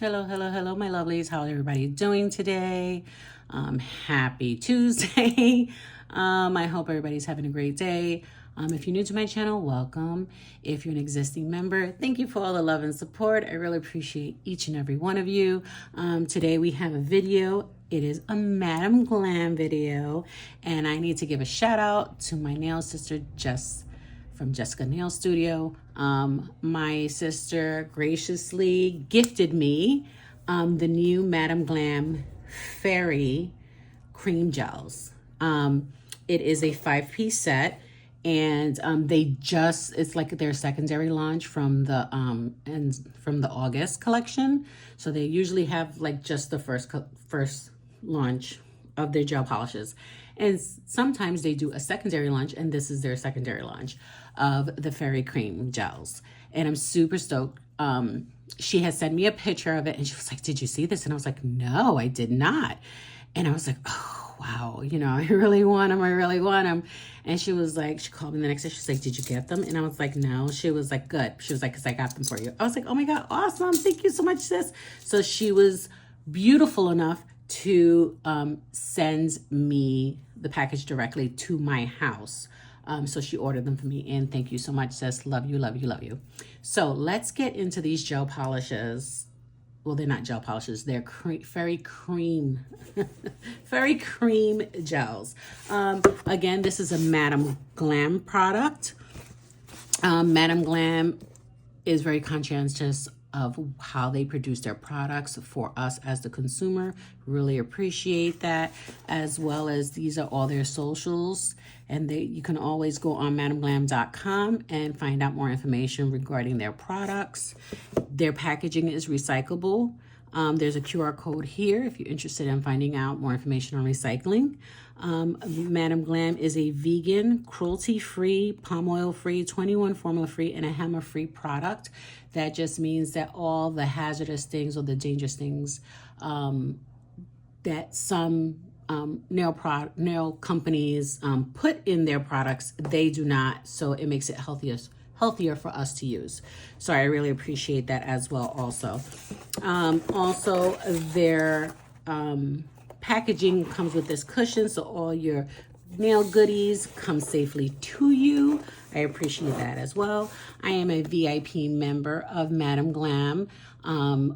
Hello, hello, hello, my lovelies. How everybody doing today? Happy Tuesday. I hope everybody's having a great day. If you're new to my channel, welcome. If you're an existing member, thank you for all the love and support. I really appreciate each and every one of you. Today we have a video. It is a Madam Glam video, and I need to give a shout out to my nail sister, Jess, from Jessica Nail Studio. My sister graciously gifted me the new Madam Glam Fairy Cream Gels. It is a 5-piece set, and it's like their secondary launch from the August collection. So they usually have like just the first launch of their gel polishes. And sometimes they do a secondary launch, and this is their secondary launch of the Fairy Cream Gels. And I'm super stoked. She had sent me a picture of it, and she was like, "Did you see this?" And I was like, "No, I did not." And I was like, "Oh, wow, I really want them. I really want them." And she called me the next day. She's like, "Did you get them?" And I was like, "No." She was like, "Good." She was like, "Because I got them for you." I was like, "Oh my God, awesome. Thank you so much, sis." So she was beautiful enough to send me the package directly to my house. So she ordered them for me, and thank you so much, sis. Love you, love you, love you. So let's get into these gel polishes. Well, they're not gel polishes. They're fairy cream, fairy cream gels. Again, this is a Madam Glam product. Madam Glam is very conscientious of how they produce their products for us as the consumer. Really appreciate that, as well as these are all their socials, and you can always go on madamglam.com and find out more information regarding their products. Their packaging is recyclable. There's a QR code here if you're interested in finding out more information on recycling. Madam Glam is a vegan, cruelty-free, palm oil-free, 21 formula-free, and a HEMA-free product. That just means that all the hazardous things or the dangerous things that some nail companies put in their products, they do not. So it makes it healthier for us to use. So I really appreciate that as well also. Also, their packaging comes with this cushion, so all your nail goodies come safely to you. I appreciate that as well. I am a VIP member of Madam Glam,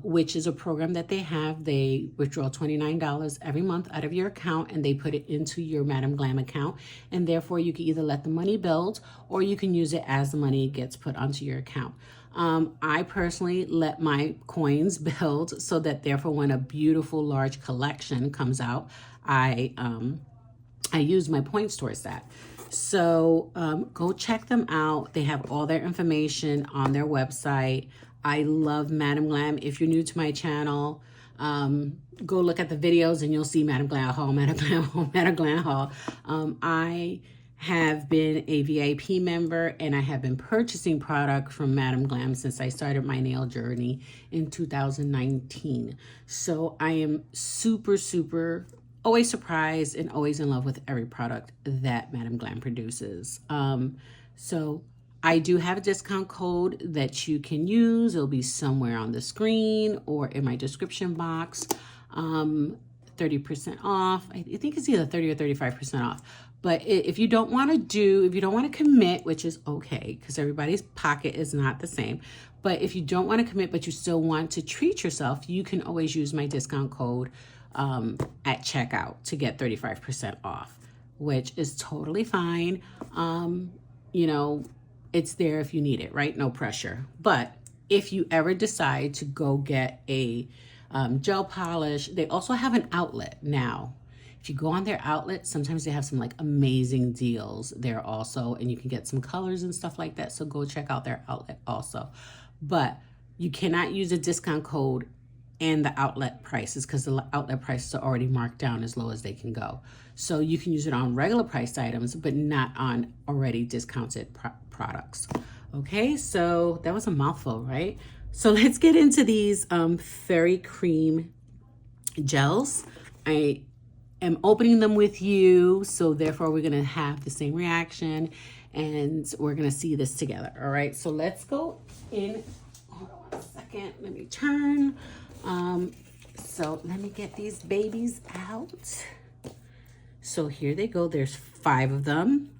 which is a program that they have. They withdraw $29 every month out of your account, and they put it into your Madam Glam account. And therefore, you can either let the money build, or you can use it as the money gets put onto your account. I personally let my coins build, so that therefore when a beautiful large collection comes out, I use my points towards that. So go check them out. They have all their information on their website. I love Madam Glam. If you're new to my channel, go look at the videos and you'll see Madam Glam haul, Madam Glam haul, Madam Glam haul. I have been a VIP member, and I have been purchasing product from Madam Glam since I started my nail journey in 2019. So I am super, super always surprised and always in love with every product that Madam Glam produces. So I do have a discount code that you can use. It'll be somewhere on the screen or in my description box. 30% off. I think it's either 30 or 35% off. But if you don't want to commit, which is okay, because everybody's pocket is not the same. But if you don't want to commit, but you still want to treat yourself, you can always use my discount code at checkout to get 35% off, which is totally fine. It's there if you need it, right? No pressure. But if you ever decide to go get a gel polish, they also have an outlet now. If you go on their outlet, sometimes they have some like amazing deals there also, and you can get some colors and stuff like that. So go check out their outlet also. But you cannot use a discount code and the outlet prices, because the outlet prices are already marked down as low as they can go. So you can use it on regular priced items, but not on already discounted products. Okay, so that was a mouthful, right? So let's get into these fairy cream gels. I am opening them with you, so therefore we're gonna have the same reaction, and we're gonna see this together. All right, so let's go in. Hold on one second, let me turn. So let me get these babies out. So here they go. There's 5 of them.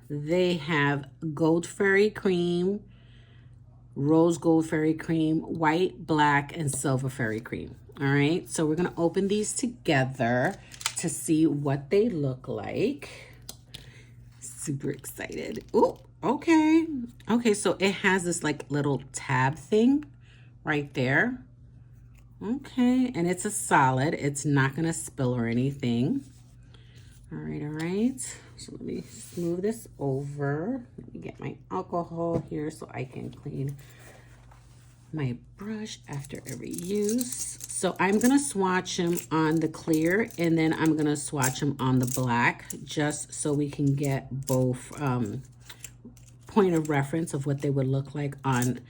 They have gold fairy cream, rose gold fairy cream, white, black, and silver fairy cream. All right, so we're gonna open these together to see what they look like. Super excited. Oh, okay. Okay, so it has this like little tab thing right there. Okay, and it's a solid. It's not gonna spill or anything. All right. So let me smooth this over. Let me get my alcohol here so I can clean my brush after every use. So I'm gonna swatch them on the clear and then I'm gonna swatch them on the black just so we can get both point of reference of what they would look like on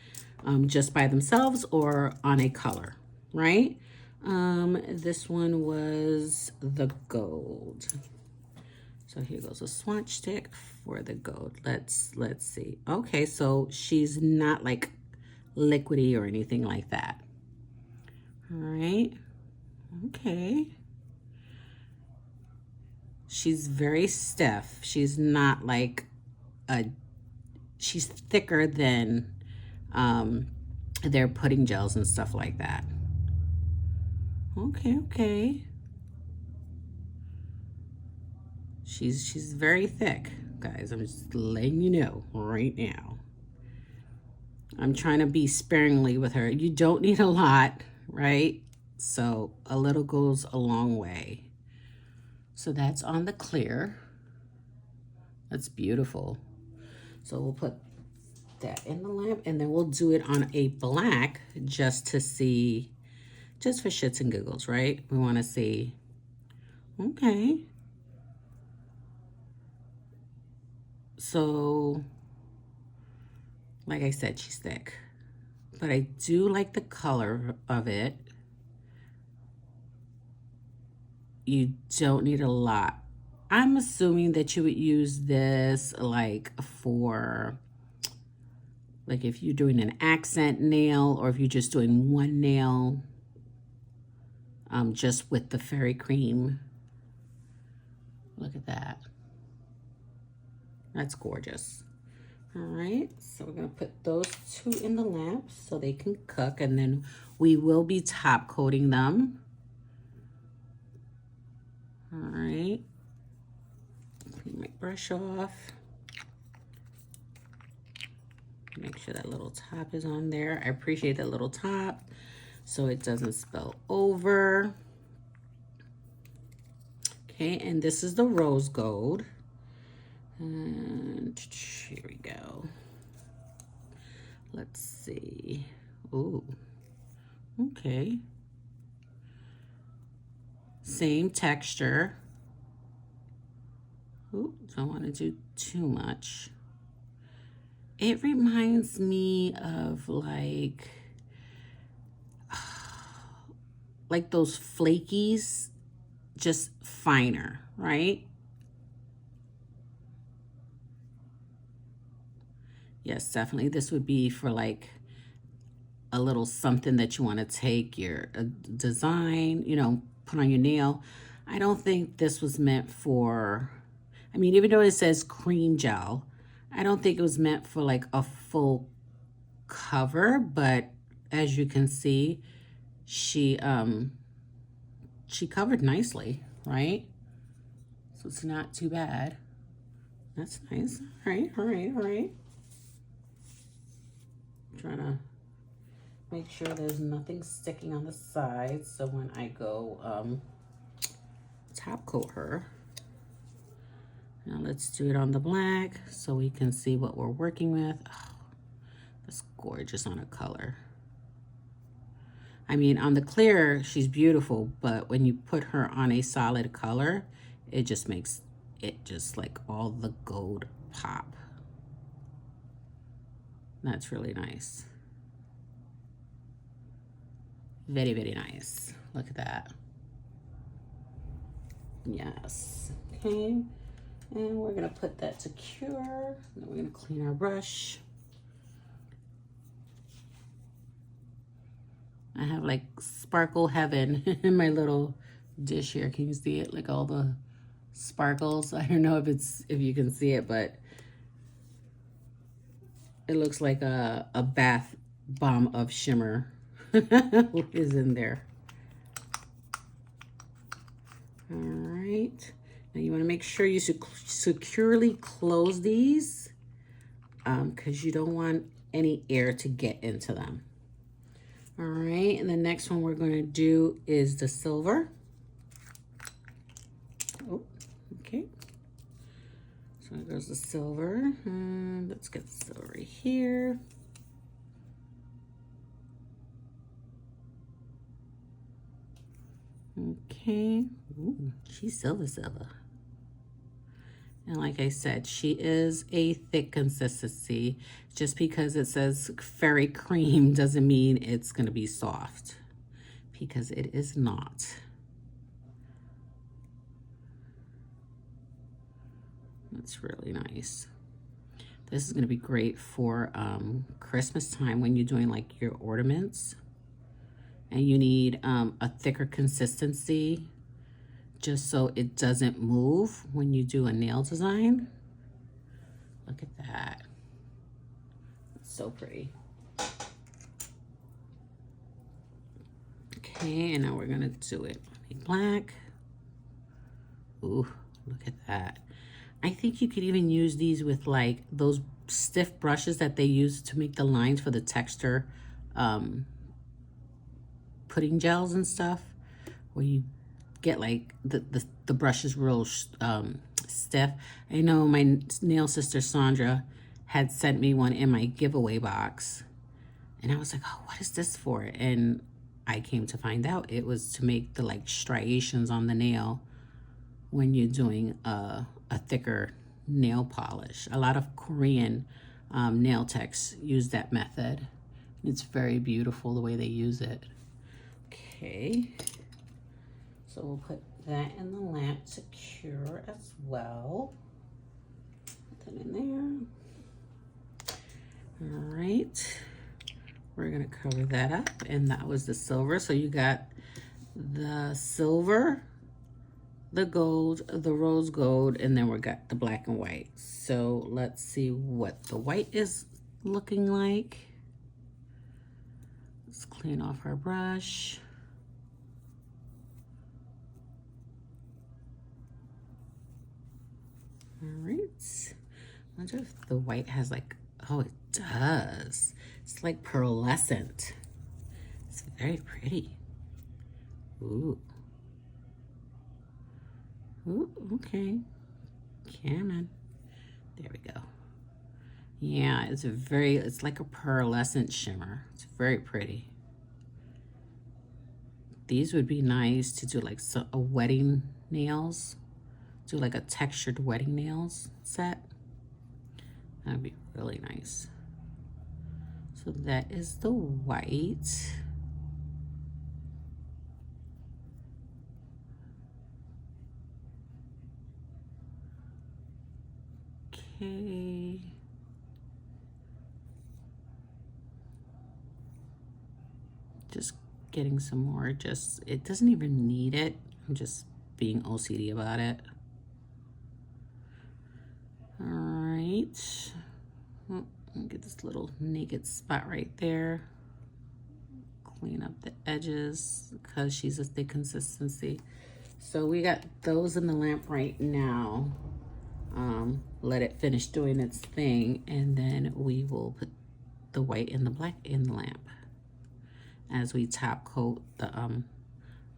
just by themselves or on a color, right? This one was the gold. So here goes a swatch stick for the gold. Let's see. Okay, so she's not like liquidy or anything like that. All right. Okay. She's very stiff. She's not like she's thicker than their pudding gels and stuff like that. Okay. She's very thick, guys. I'm just letting you know right now. I'm trying to be sparingly with her. You don't need a lot, right? So a little goes a long way. So that's on the clear. That's beautiful. So we'll put that in the lamp and then we'll do it on a black just to see, just for shits and giggles, right? We want to see. Okay. So, like I said, she's thick, but I do like the color of it. You don't need a lot. I'm assuming that you would use this like for, like if you're doing an accent nail or if you're just doing one nail, just with the fairy cream. Look at that. That's gorgeous. All right, so we're gonna put those 2 in the lamp so they can cook, and then we will be top coating them. All right, clean my brush off. Make sure that little top is on there. I appreciate that little top so it doesn't spill over. Okay, and this is the rose gold. And here we go. Let's see. Ooh, okay. Same texture. Ooh, don't want to do too much. It reminds me of like those flakies, just finer, right? Yes, definitely. This would be for like a little something that you want to take your design, you know, put on your nail. I don't think this was meant for, I mean, even though it says cream gel, I don't think it was meant for like a full cover, but as you can see, she covered nicely, right? So it's not too bad. That's nice. All right. Trying to make sure there's nothing sticking on the sides so when I go top coat her. Now let's do it on the black so we can see what we're working with. Oh, that's gorgeous on a color. I mean, on the clear, she's beautiful, but when you put her on a solid color, it just makes it just like all the gold pop. That's really nice. Very, very nice. Look at that. Yes. Okay. And we're going to put that to cure. Then we're going to clean our brush. I have like sparkle heaven in my little dish here. Can you see it? Like all the sparkles. I don't know if you can see it, but it looks like a bath bomb of shimmer is in there. All right. Now you want to make sure you securely close these because you don't want any air to get into them. All right, and the next one we're going to do is the silver. Oh, okay. So there goes the silver. Let's get the silver here. Okay. Ooh, she's silver. And like I said, she is a thick consistency. Just because it says fairy cream doesn't mean it's going to be soft, because it is not. That's really nice. This is going to be great for Christmas time when you're doing like your ornaments and you need a thicker consistency, just so it doesn't move when you do a nail design. Look at that. It's so pretty. Okay, and now we're gonna do it black. Ooh, look at that. I think you could even use these with like those stiff brushes that they use to make the lines for the texture pudding gels and stuff, where you get like the brush is real stiff. I know my nail sister Sandra had sent me one in my giveaway box, and I was like, oh, what is this for? And I came to find out it was to make the like striations on the nail when you're doing a thicker nail polish. A lot of Korean nail techs use that method. It's very beautiful the way they use it. Okay. So we'll put that in the lamp to cure as well. Put that in there. All right. We're gonna cover that up, and that was the silver. So you got the silver, the gold, the rose gold, and then we got the black and white. So let's see what the white is looking like. Let's clean off our brush. All right. I wonder if the white has like, oh, it does. It's like pearlescent. It's very pretty. Ooh. Ooh, okay. Cameron. There we go. Yeah, it's like a pearlescent shimmer. It's very pretty. These would be nice to do like a wedding nails. Do like a textured wedding nails set. That'd be really nice. So that is the white. Okay. Just getting some more, it doesn't even need it. I'm just being OCD about it. All right. Oh, get this little naked spot right there. Clean up the edges because she's a thick consistency. So we got those in the lamp right now. Let it finish doing its thing, and then we will put the white and the black in the lamp as we top coat the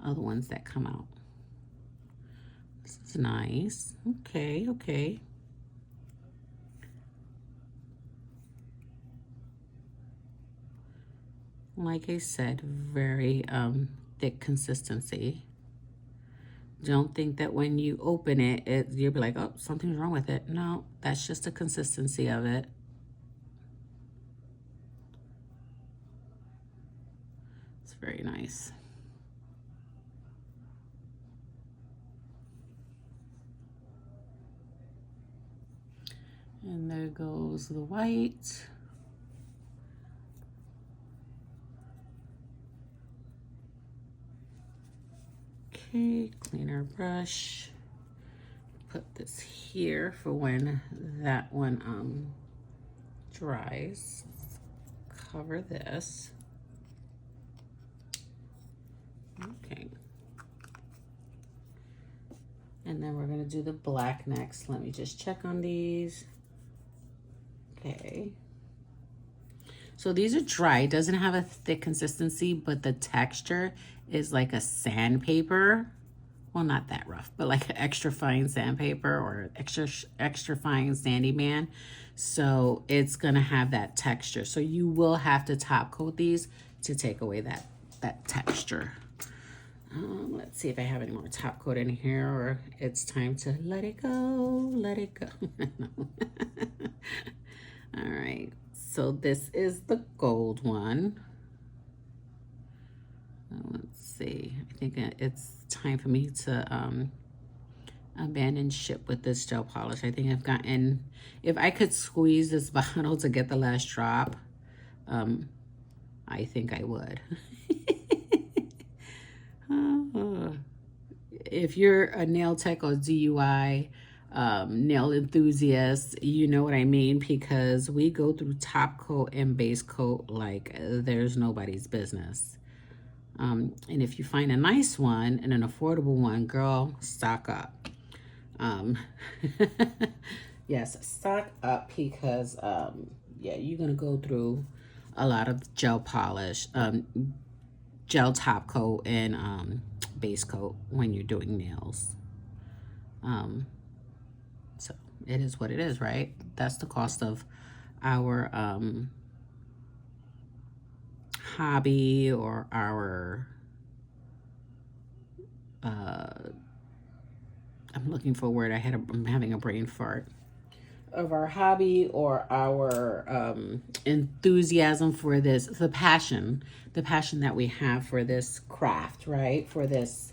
other ones that come out. This is nice. Okay, okay. Like I said, very thick consistency. Don't think that when you open it, you'll be like, oh, something's wrong with it. No, that's just the consistency of it. It's very nice. And there goes the white. Okay, clean our brush. Put this here for when that one dries. Cover this. Okay. And then we're gonna do the black next. Let me just check on these. Okay. So these are dry. It doesn't have a thick consistency, but the texture is like a sandpaper. Well, not that rough, but like an extra fine sandpaper or extra fine sandy man. So it's gonna have that texture. So you will have to top coat these to take away that texture. Let's see if I have any more top coat in here, or it's time to let it go, let it go. All right, so this is the gold one. Let's see, I think it's time for me to abandon ship with this gel polish. I think I've gotten, if I could squeeze this bottle to get the last drop, I think I would. If you're a nail tech or DUI nail enthusiast, you know what I mean, because we go through top coat and base coat like there's nobody's business. And if you find a nice one and an affordable one, girl, stock up. Yes, stock up, because yeah, you're gonna go through a lot of gel polish, gel top coat and base coat when you're doing nails. So it is what it is, right? That's the cost of our hobby, or our I'm looking for a word. I'm having a brain fart. Of our hobby, or our enthusiasm for this, the passion that we have for this craft, right? For this,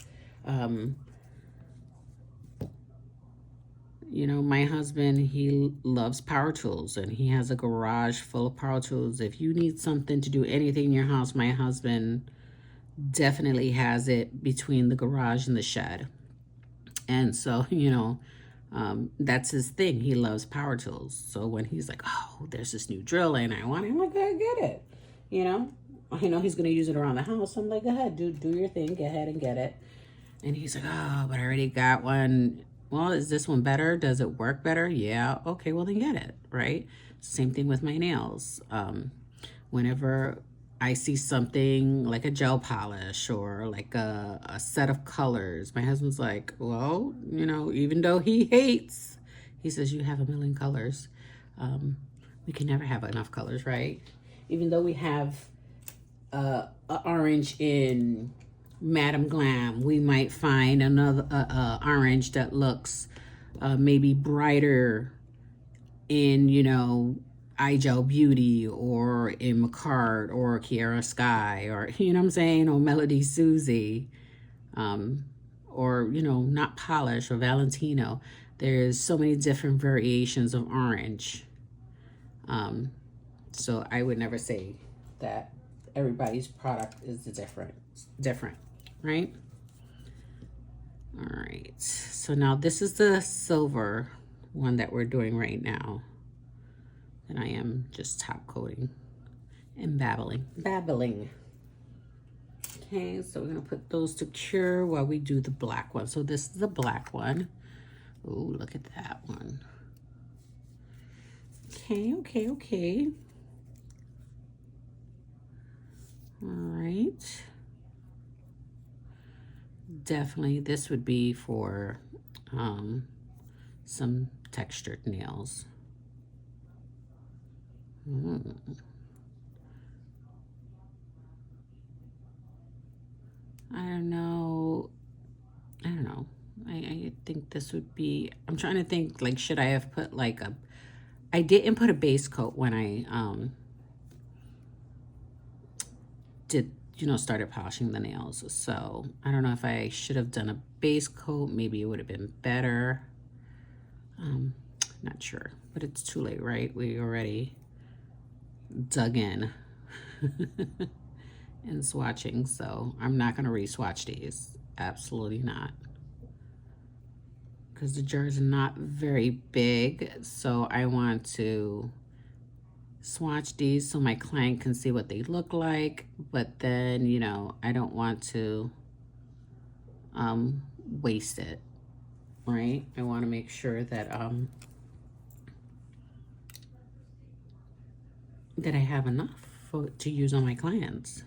you know, my husband, he loves power tools, and he has a garage full of power tools. If you need something to do anything in your house, my husband definitely has it between the garage and the shed. And so, you know, that's his thing. He loves power tools. So when he's like, oh, there's this new drill and I want it, I'm like, go get it. You know, I know he's going to use it around the house. So I'm like, go ahead, do your thing. Go ahead and get it. And he's like, oh, but I already got one. Well, is this one better? Does it work better? Yeah. Okay, well then get it, right? Same thing with my nails. Whenever I see something like a gel polish or like a set of colors, my husband's like, well, you know, even though he hates, he says, you have a million colors. We can never have enough colors, right? Even though we have a orange in Madam Glam, we might find another orange that looks maybe brighter in, you know, iGel Beauty, or in McCart, or Kiara Sky, or, you know what I'm saying, or Melody Susie, or, you know, Not Polish, or Valentino. There's so many different variations of orange. So I would never say that everybody's product is different, right? All right, so now this is the silver one that we're doing right now. And I am just top coating and babbling. Okay, so we're gonna put those to cure while we do the black one. So this is the black one. Oh, look at that one. Okay. All right. Definitely this would be for some textured nails. I don't know. I think this would be, I'm trying to think, like, should I have put like I didn't put a base coat when I did, you know, started polishing the nails. So I don't know if I should have done a base coat. Maybe it would have been better. Not sure, but it's too late, right? We already dug in and swatching, so I'm not gonna re-swatch these Absolutely not. Because the jars are not very big, so I want to swatch these so my client can see what they look like, but then, you know, I don't want to waste it, right? I want to make sure that that I have enough to use on my clients.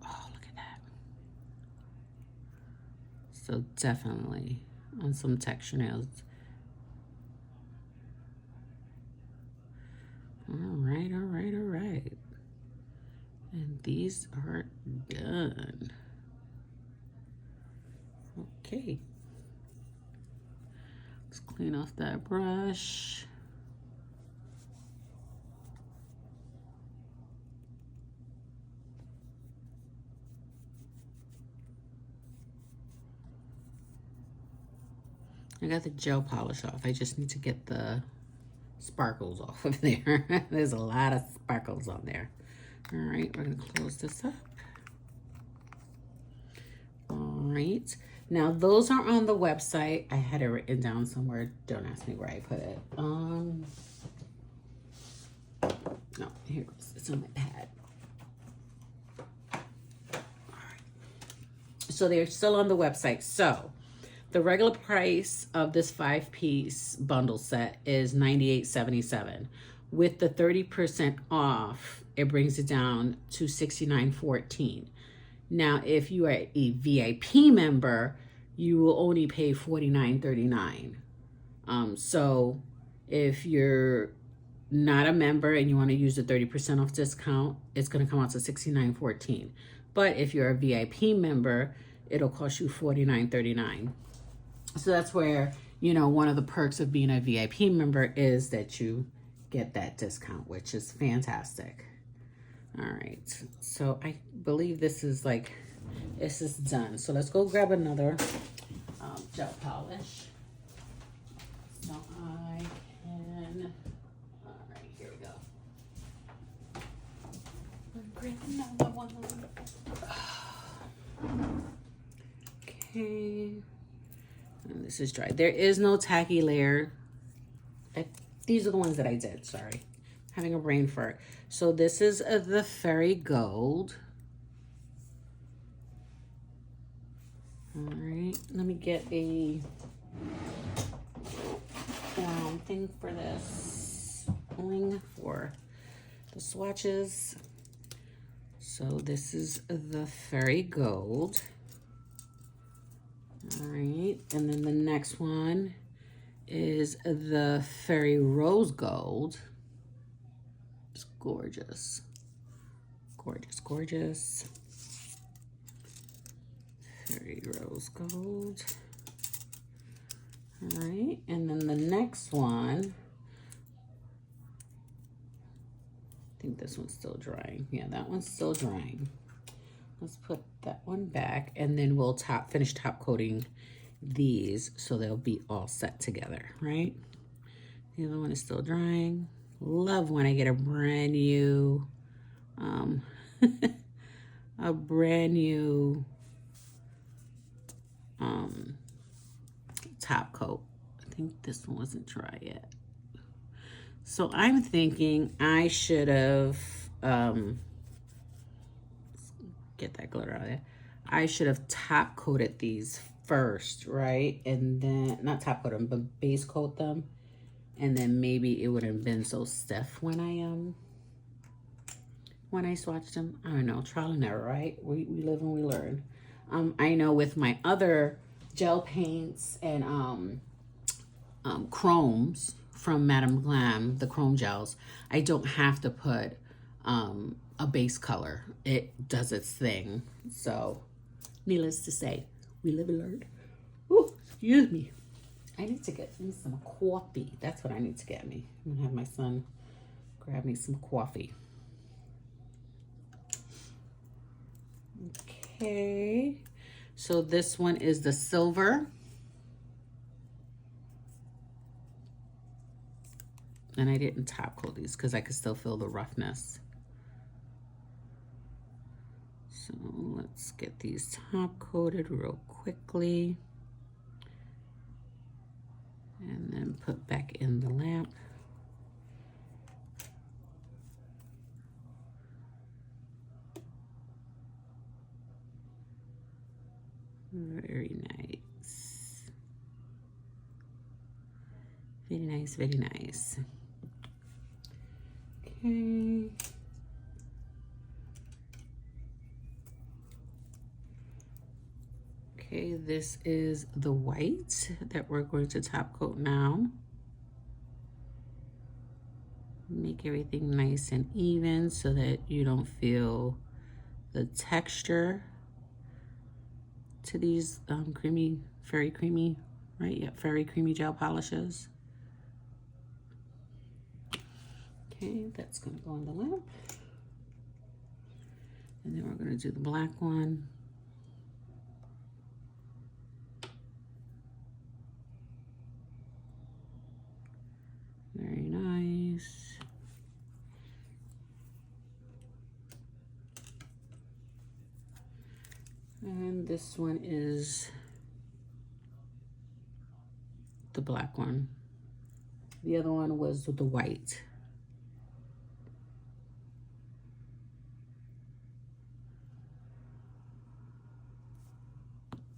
Oh, look at that. So definitely on some texture nails. All right, all right, all right. And these are done. Okay. Let's clean off that brush. I got the gel polish off. I just need to get the sparkles off of there. There's a lot of sparkles on there. All right, we're gonna close this up. All right, now those are on the website. I had it written down somewhere. Don't ask me where I put it. No, here it goes. It's on my pad. All right. So they're still on the website. So the regular price of this 5-piece bundle set is $98.77. With the 30% off, it brings it down to $69.14. Now, if you are a VIP member, you will only pay $49.39. So if you're not a member and you want to use the 30% off discount, it's going to come out to $69.14. But if you're a VIP member, it'll cost you $49.39. So that's where, you know, one of the perks of being a VIP member is that you get that discount, which is fantastic. All right, so I believe this is done. So let's go grab another gel polish. So I can, all right, here we go. Grab another one. Okay. And this is dry. There is no tacky layer. These are the ones that I did, sorry. Having a brain fart. So this is the Fairy Gold. All right, let me get a thing for this ring for the swatches. So this is the Fairy Gold. All right, and then the next one is the Fairy Rose Gold. It's gorgeous. Gorgeous, gorgeous. Fairy Rose Gold. All right, and then the next one, I think this one's still drying. Yeah, that one's still drying. Let's put that one back, and then we'll finish top coating these so they'll be all set together, right? The other one is still drying. Love when I get a brand new, top coat. I think this one wasn't dry yet. So I'm thinking I should have, get that glitter out of there. I should have top coated these first, right? And then, not top coat them, but base coat them. And then maybe it wouldn't have been so stiff when I swatched them. I don't know, trial and error, right? We live and we learn. I know with my other gel paints and chromes from Madame Glam, the chrome gels, I don't have to put a base color. It does its thing. So, needless to say, we live and learn. Ooh, excuse me. I need to get me some coffee. That's what I need to get me. I'm gonna have my son grab me some coffee. Okay, so this one is the silver. And I didn't top coat these because I could still feel the roughness. So let's get these top coated real quickly. And then put back in the lamp. Very nice. Very nice, very nice. Okay. Okay, this is the white that we're going to top coat now. Make everything nice and even so that you don't feel the texture to these creamy, very creamy, right? Yeah, very creamy gel polishes. Okay, that's gonna go on the lamp. And then we're gonna do the black one. Very nice. And this one is the black one. The other one was with the white.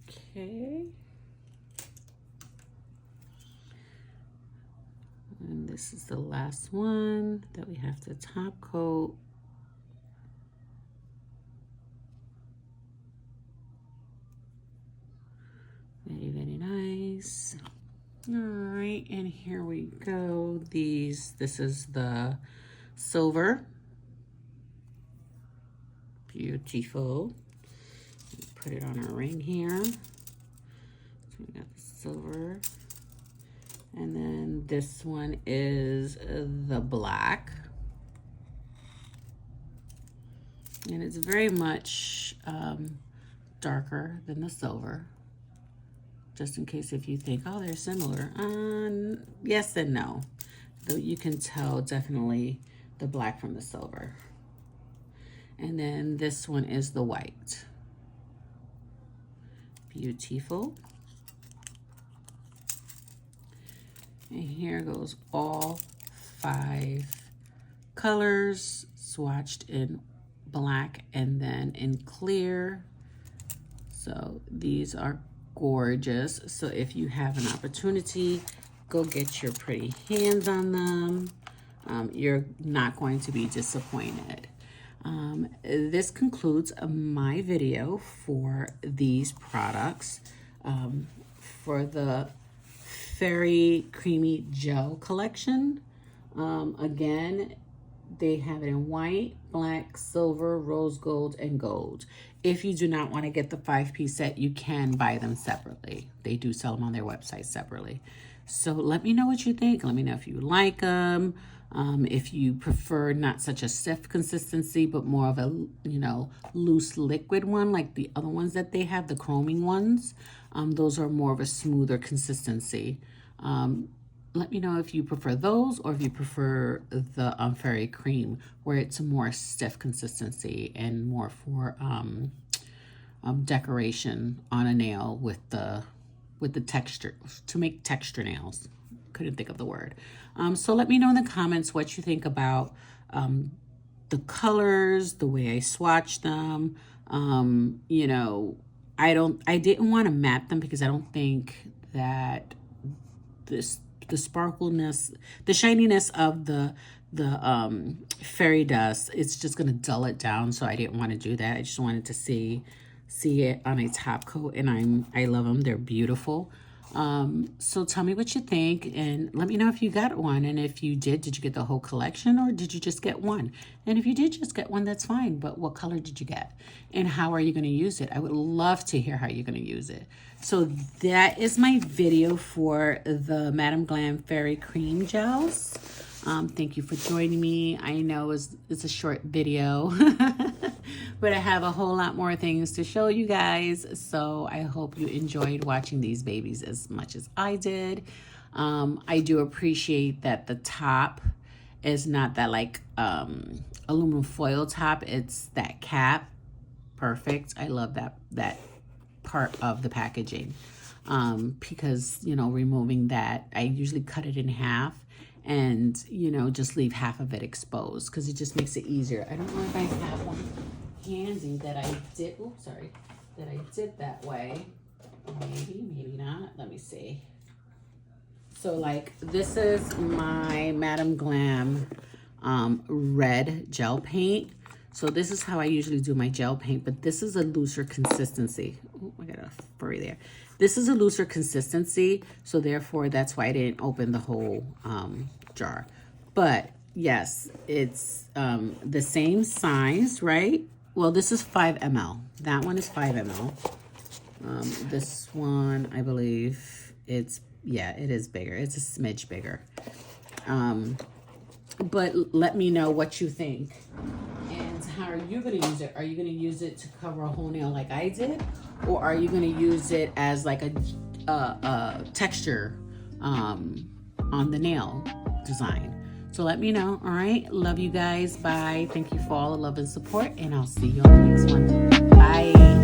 Okay. And this is the last one that we have to top coat. Very, very nice. All right, and here we go. This is the silver. Beautiful. Put it on our ring here. So we got the silver. And then this one is the black. And it's very much darker than the silver. Just in case if you think, oh, they're similar. Yes and no. Though you can tell definitely the black from the silver. And then this one is the white. Beautiful. And here goes all 5 colors swatched in black and then in clear. So these are gorgeous. So if you have an opportunity, go get your pretty hands on them. You're not going to be disappointed. This concludes my video for these products. For the Fairy Creamy Gel collection. Again, they have it in white, black, silver, rose gold, and gold. If you do not want to get the 5-piece set, you can buy them separately. They do sell them on their website separately. So let me know what you think. Let me know if you like them. If you prefer not such a stiff consistency, but more of a, loose liquid one, like the other ones that they have, the chroming ones. Those are more of a smoother consistency. Let me know if you prefer those or if you prefer the Fairy Cream, where it's a more stiff consistency and more for decoration on a nail with the texture, to make texture nails. Couldn't think of the word. So let me know in the comments what you think about the colors, the way I swatched them. I didn't want to matte them because I don't think that the sparkleness, the shininess of the fairy dust, it's just gonna dull it down. So I didn't want to do that. I just wanted to see it on a top coat, and I love them. They're beautiful. So tell me what you think, and let me know if you got one, and if you did you get the whole collection, or did you just get one? And if you did just get one, that's fine, but what color did you get, and how are you going to use it? I would love to hear how you're going to use it. So that is my video for the Madam Glam Fairy Cream Gels. Thank you for joining me. I know it's a short video, but I have a whole lot more things to show you guys. So I hope you enjoyed watching these babies as much as I did. I do appreciate that the top is not that like aluminum foil top. It's that cap perfect. I love that part of the packaging, because, you know, removing that, I usually cut it in half and, you know, just leave half of it exposed because it just makes it easier. I don't know if I have one handy that I did, oops, sorry, that I did that way. Maybe not. Let me see. So like this is my Madame Glam red gel paint. So this is how I usually do my gel paint, but this is a looser consistency. Oh, I got a furry there. This is a looser consistency, so therefore that's why I didn't open the whole jar. But yes, it's the same size, right? Well, this is 5 ml. That one is 5 ml. This one, I believe yeah, it is bigger. It's a smidge bigger. But let me know what you think. And how are you going to use it? Are you going to use it to cover a whole nail like I did? Or are you going to use it as like a texture on the nail design? So let me know, all right? Love you guys. Bye. Thank you for all the love and support, and I'll see you on the next one. Bye.